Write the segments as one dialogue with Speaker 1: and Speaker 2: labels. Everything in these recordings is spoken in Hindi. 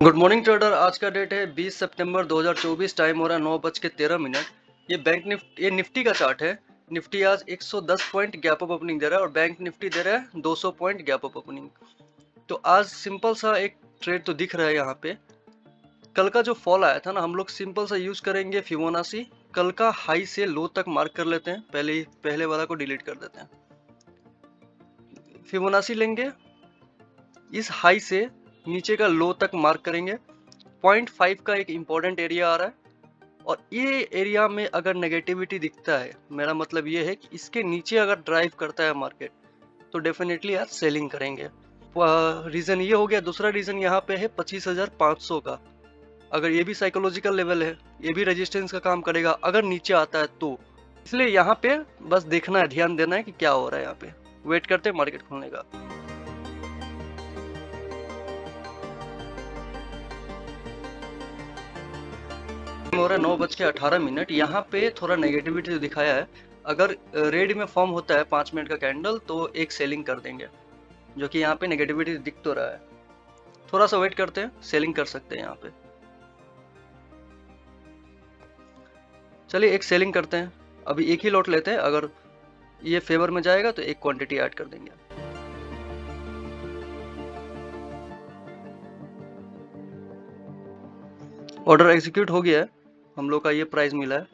Speaker 1: Good morning trader. आज का डेट है 20 सितंबर 2024। टाइम हो रहा है 9:13। ये निफ्टी का चार्ट है। निफ्टी आज 110 पॉइंट गैप अप ओपनिंग दे रहा है और बैंक निफ्टी दे रहा है 200 पॉइंट गैप अप ओपनिंग। तो आज सिंपल सा एक ट्रेड तो दिख रहा है यहाँ पे। कल का जो फॉल आया था ना, हम लोग सिंपल सा यूज करेंगे फिबोनाची। कल का हाई से लो तक मार्क कर लेते हैं। पहले वाला को डिलीट कर देते हैं। फिबोनाची लेंगे, इस हाई से नीचे का लो तक मार्क करेंगे। 0.5 का एक इंपॉर्टेंट एरिया आ रहा है और ये एरिया में अगर नेगेटिविटी दिखता है, मेरा मतलब ये है कि इसके नीचे अगर ड्राइव करता है मार्केट, तो डेफिनेटली आज सेलिंग करेंगे। रीजन ये हो गया। दूसरा रीजन यहाँ पे है 25,500 का। अगर ये भी साइकोलॉजिकल लेवल है, ये भी रेजिस्टेंस का काम करेगा अगर नीचे आता है तो। इसलिए यहाँ पे बस देखना है, ध्यान देना है कि क्या हो रहा है। यहाँ पे वेट करते हैं मार्केट खुलने का। हो रहा है 9:18। यहाँ पे थोड़ा नेगेटिविटी जो दिखाया है, अगर रेड में फॉर्म होता है 5 मिनट का कैंडल, तो एक सेलिंग कर देंगे, जो कि यहाँ पे नेगेटिविटी दिख तो रहा है। थोड़ा सा वेट करते हैं, सेलिंग कर सकते हैं यहाँ पे। चलिए एक सेलिंग करते हैं। अभी एक ही लॉट लेते हैं, अगर ये फेवर में जाएगा तो एक क्वांटिटी ऐड कर देंगे। ऑर्डर एग्जीक्यूट हो गया है। हम लोग का ये प्राइस मिला है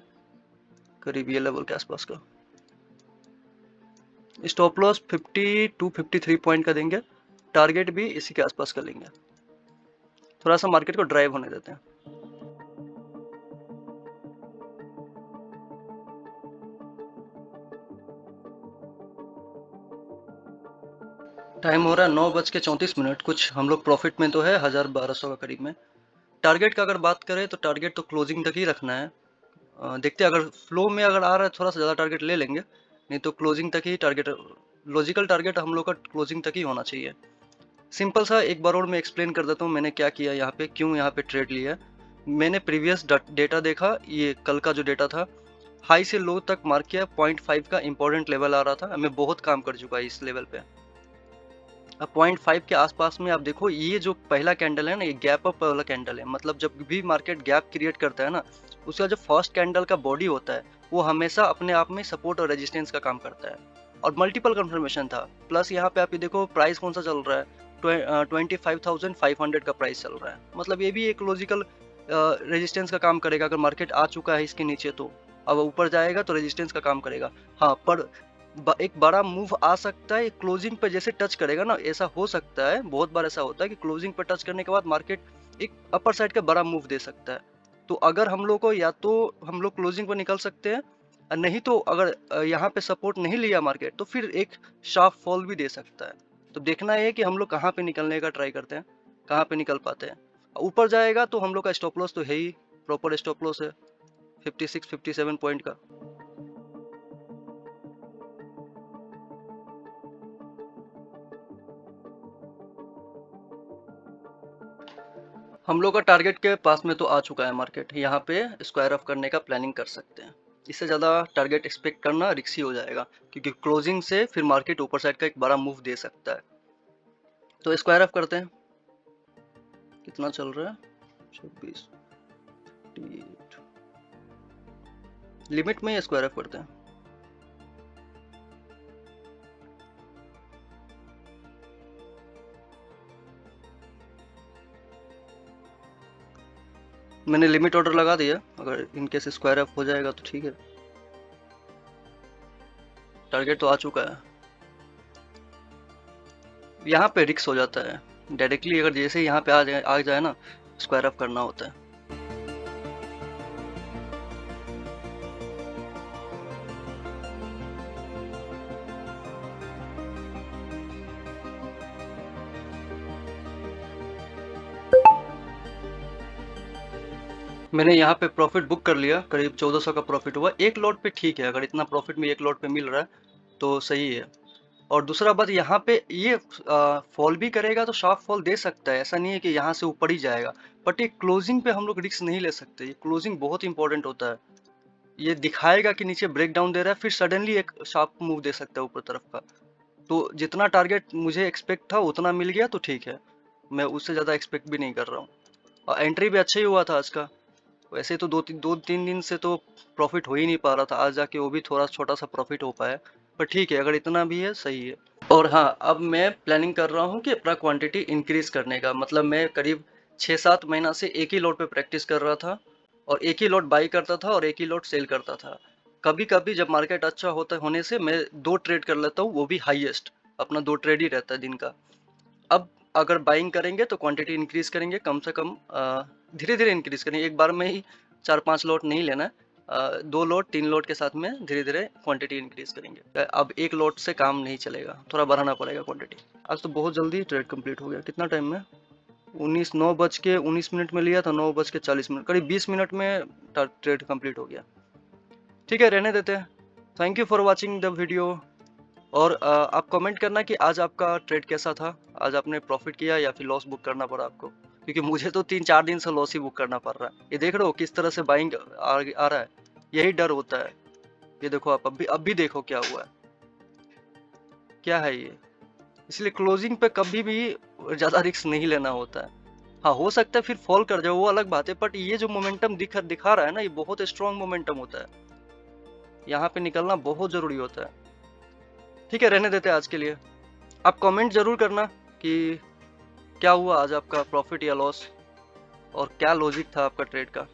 Speaker 1: करीब ये लेवल के आसपास का। स्टॉप लॉस 50 टू 53 पॉइंट का देंगे। टारगेट भी इसी के आसपास का लेंगे। थोड़ा सा मार्केट को ड्राइव होने देते हैं। टाइम हो रहा है 9:34। कुछ हम लोग प्रॉफिट में तो है 1,000-1,200 का करीब में। टारगेट का अगर बात करें तो टारगेट तो क्लोजिंग तक ही रखना है। देखते हैं, अगर फ्लो में अगर आ रहा है थोड़ा सा ज़्यादा टारगेट ले लेंगे, नहीं तो क्लोजिंग तक ही टारगेट। लॉजिकल टारगेट हम लोग का क्लोजिंग तक ही होना चाहिए। सिंपल सा एक बार और मैं एक्सप्लेन कर देता हूँ मैंने क्या किया यहाँ पे, क्यों यहाँ पे ट्रेड लिया। मैंने प्रीवियस डेटा देखा, ये कल का जो डेटा था, हाई से लो तक मार्क किया। 0.5 का इंपॉर्टेंट लेवल आ रहा था। मैं बहुत काम कर चुका है इस लेवल पे। अब 0.5 के आसपास में आप देखो, ये जो पहला कैंडल है ना, ये गैप अप वाला कैंडल है। मतलब जब भी मार्केट गैप क्रिएट करता है ना, उसका जो फर्स्ट कैंडल का बॉडी होता है, वो हमेशा अपने आप में सपोर्ट और रेजिस्टेंस का काम करता है। और मल्टीपल कंफर्मेशन था। प्लस यहाँ पे आप ये देखो प्राइस कौन सा चल रहा है, 25,500 का प्राइस चल रहा है। मतलब ये भी एक लॉजिकल रेजिस्टेंस का काम करेगा। अगर मार्केट आ चुका है इसके नीचे, तो अब ऊपर जाएगा तो रेजिस्टेंस का काम करेगा। हाँ, पर एक बड़ा मूव आ सकता है क्लोजिंग पे, जैसे टच करेगा ना, ऐसा हो सकता है। बहुत बार ऐसा होता है कि क्लोजिंग पे टच करने के बाद मार्केट एक अपर साइड का बड़ा मूव दे सकता है। तो अगर हम लोग को, या तो हम लोग क्लोजिंग पर निकल सकते हैं, और नहीं तो अगर यहाँ पे सपोर्ट नहीं लिया मार्केट, तो फिर एक शार्प फॉल भी दे सकता है। तो देखना है कि हम लोग कहाँ पे निकलने का ट्राई करते हैं, कहाँ पे निकल पाते हैं। ऊपर जाएगा तो हम लोग का स्टॉप लॉस तो है ही, प्रॉपर स्टॉप लॉस है 56-57 पॉइंट का। हम लोग का टारगेट के पास में तो आ चुका है मार्केट। यहाँ पे स्क्वायर ऑफ करने का प्लानिंग कर सकते हैं। इससे ज़्यादा टारगेट एक्सपेक्ट करना रिस्की हो जाएगा, क्योंकि क्लोजिंग से फिर मार्केट ऊपर साइड का एक बड़ा मूव दे सकता है। तो स्क्वायर ऑफ करते हैं। कितना चल रहा है? 26, लिमिट में स्क्वायर ऑफ करते हैं। मैंने लिमिट ऑर्डर लगा दिया, अगर इनकेस स्क्वायर ऑफ हो जाएगा तो ठीक है। टारगेट तो आ चुका है। यहाँ पे रिस्क हो जाता है। डायरेक्टली अगर जैसे यहाँ पे आ जाए ना, स्क्वायर ऑफ करना होता है। मैंने यहाँ पे प्रॉफिट बुक कर लिया, करीब 1400 का प्रॉफिट हुआ एक लॉट पे। ठीक है, अगर इतना प्रॉफिट में एक लॉट पे मिल रहा है तो सही है। और दूसरा बात, यहाँ पे ये फॉल भी करेगा तो शार्प फॉल दे सकता है। ऐसा नहीं है कि यहाँ से ऊपर ही जाएगा। बट ये क्लोजिंग पे हम लोग रिस्क नहीं ले सकते। ये क्लोजिंग बहुत इंपॉर्टेंट होता है। ये दिखाएगा कि नीचे ब्रेक डाउन दे रहा है, फिर सडनली एक शार्प मूव दे सकता है ऊपर तरफ का। तो जितना टारगेट मुझे एक्सपेक्ट था उतना मिल गया तो ठीक है। मैं उससे ज़्यादा एक्सपेक्ट भी नहीं कर रहा हूँ। और एंट्री भी अच्छा ही हुआ था आज का। वैसे तो 2-3 दिन से तो प्रॉफिट हो ही नहीं पा रहा था, आज जाके वो भी थोड़ा छोटा सा प्रॉफिट हो पाया। पर ठीक है, अगर इतना भी है सही है। और हाँ, अब मैं प्लानिंग कर रहा हूँ कि अपना क्वांटिटी इंक्रीज करने का, मतलब मैं करीब 6-7 महीना से एक ही लॉट पे प्रैक्टिस कर रहा था और एक ही लॉट बाई करता था और एक ही लॉट सेल करता था। कभी कभी जब मार्केट अच्छा होता होने से मैं 2 ट्रेड कर लेता हूँ, वो भी हाईएस्ट। अपना 2 ट्रेड ही रहता है दिन का। अब अगर बाइंग करेंगे तो क्वांटिटी इंक्रीज करेंगे, कम से कम धीरे धीरे इंक्रीज करेंगे, एक बार में ही 4-5 लॉट नहीं लेना है। 2 लॉट 3 लॉट के साथ में धीरे धीरे क्वांटिटी इंक्रीज करेंगे। अब एक लॉट से काम नहीं चलेगा, थोड़ा बढ़ाना पड़ेगा क्वांटिटी। आज तो बहुत जल्दी ट्रेड कंप्लीट हो गया। कितना टाइम में 9:19 में लिया था, 9:40, करीब 20 मिनट में ट्रेड कंप्लीट हो गया। ठीक है, रहने देते हैं। Thank you for watching the video. और आप कमेंट करना कि आज आपका ट्रेड कैसा था, आज आपने प्रॉफिट किया या फिर लॉस बुक करना पड़ा आपको, क्योंकि मुझे तो 3-4 दिन से लॉस ही बुक करना पड़ रहा है। ये देख रहे हो किस तरह से बाइंग आ रहा है, यही डर होता है। ये देखो आप, अब भी देखो क्या हुआ है, क्या है ये। इसलिए क्लोजिंग पे कभी भी ज्यादा रिस्क नहीं लेना होता है। हाँ, हो सकता है फिर फॉल कर जाए, वो अलग बात है, बट ये जो मोमेंटम दिखा रहा है ना, ये बहुत स्ट्रॉन्ग मोमेंटम होता है। यहाँ पे निकलना बहुत जरूरी होता है। ठीक है, रहने देते हैं आज के लिए। आप कमेंट जरूर करना कि क्या हुआ आज, आपका प्रॉफिट या लॉस, और क्या लॉजिक था आपका ट्रेड का।